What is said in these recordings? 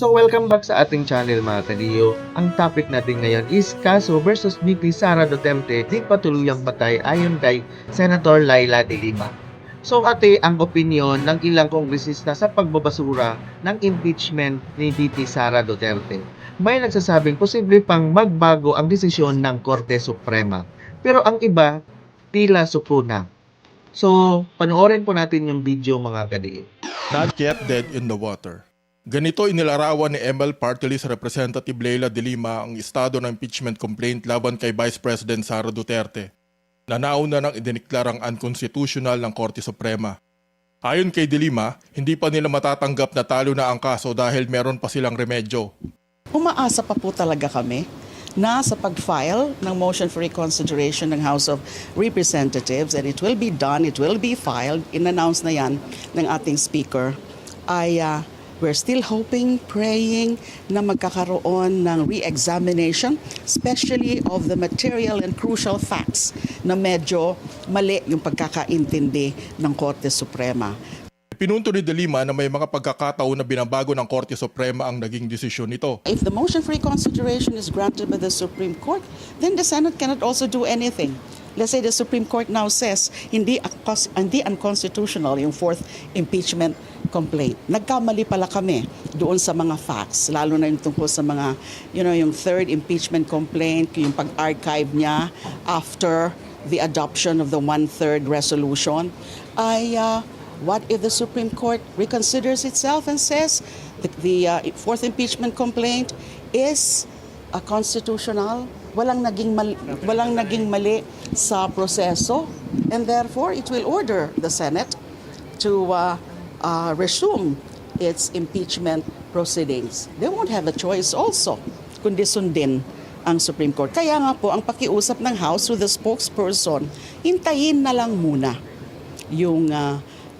So welcome back sa ating channel mga kadiyo. Ang topic natin ngayon is kaso versus VP Sara Duterte di patuluyang patay ayon kay Senator Laila de Lima. So ate, ang opinyon ng ilang kongresista sa pagbabasura ng impeachment ni VP Sara Duterte. May nagsasabing posible pang magbago ang desisyon ng Korte Suprema. Pero ang iba, tila suko na. So, panoorin po natin yung video mga kadiyo. Not yet dead in the water. Ganito inilarawan ni ML Party List Representative Leila de Lima ang estado ng impeachment complaint laban kay Vice President Sara Duterte na nauna nang idiniklarang unconstitutional ng Korte Suprema. Ayon kay de Lima, hindi pa nila matatanggap na talo na ang kaso dahil meron pa silang remedyo. Umaasa pa po talaga kami na sa pag-file ng motion for reconsideration ng House of Representatives, and it will be done, it will be filed, in-announce na yan ng ating speaker, ay we're still hoping, praying na magkakaroon ng re-examination, especially of the material and crucial facts na medyo mali yung pagkakaintindi ng Korte Suprema. Pinunto ni de Lima na may mga pagkakataon na binabago ng Korte Suprema ang naging desisyon nito. If the motion for reconsideration is granted by the Supreme Court, then the Senate cannot also do anything. Let's say the Supreme Court now says hindi unconstitutional yung fourth impeachment complaint. Nagkamali pala kami doon sa mga facts, lalo na yung tungkol sa mga, yung third impeachment complaint, yung pag-archive niya after the adoption of the one-third resolution, ay what if the Supreme Court reconsiders itself and says the fourth impeachment complaint is constitutional? Walang naging mali sa proseso, and therefore it will order the Senate to resume its impeachment proceedings. They won't have a choice also kundi sundin ang Supreme Court. Kaya nga po ang pakiusap ng House with the spokesperson, hintayin na lang muna yung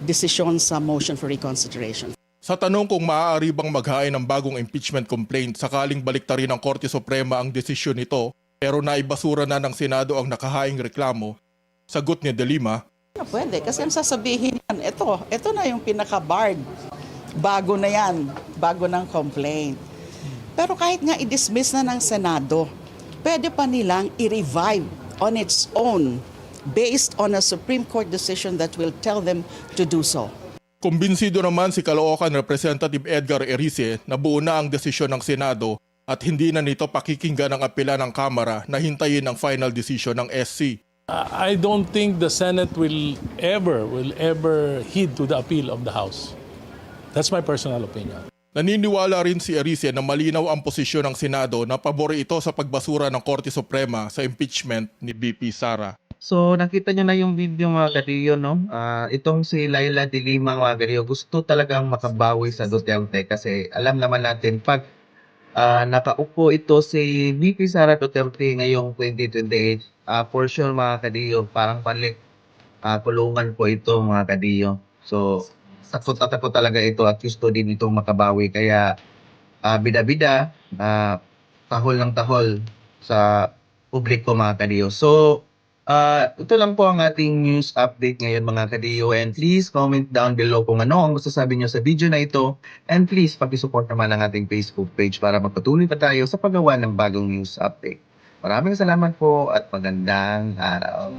desisyon sa motion for reconsideration. Sa tanong kung maaari bang maghain ng bagong impeachment complaint sakaling baliktarin ng Korte Suprema ang desisyon nito pero naibasura na ng Senado ang nakahaing reklamo, sagot ni de Lima, Pwede, kasi ang sasabihin yan, ito na yung pinaka-barred. Bago na yan, bago ng complaint. Pero kahit nga i-dismiss na ng Senado, pwede pa nilang i-revive on its own based on a Supreme Court decision that will tell them to do so. Kumbinsido naman si Caloocan Representative Edgar Erice na buo na ang desisyon ng Senado at hindi na nito pakikinggan ang apela ng Kamara na hintayin ang final decision ng SC. I don't think the Senate will ever heed to the appeal of the House. That's my personal opinion. Naniniwala rin si Erice na malinaw ang posisyon ng Senado na pabor ito sa pagbasura ng Korte Suprema sa impeachment ni VP Sara. So, nakita nyo na yung video mga kadiyo, no? Itong si Laila de Lima mga kadiyo, gusto talagang makabawi sa Duterte kasi alam naman natin pag nakaupo ito si VP Sara Duterte ngayong 2028, for sure mga kadiyo, parang kulungan po ito mga kadiyo. So, takot na takot talaga ito at gusto din itong makabawi. Kaya, bida-bida, tahol ng tahol sa publiko mga kadiyo. So, ito lang po ang ating news update ngayon mga kadiyo, and please comment down below kung ano ang masasabi nyo sa video na ito, and please pag-support naman ang ating Facebook page para magpatuloy pa tayo sa paggawa ng bagong news update. Maraming salamat po at magandang araw.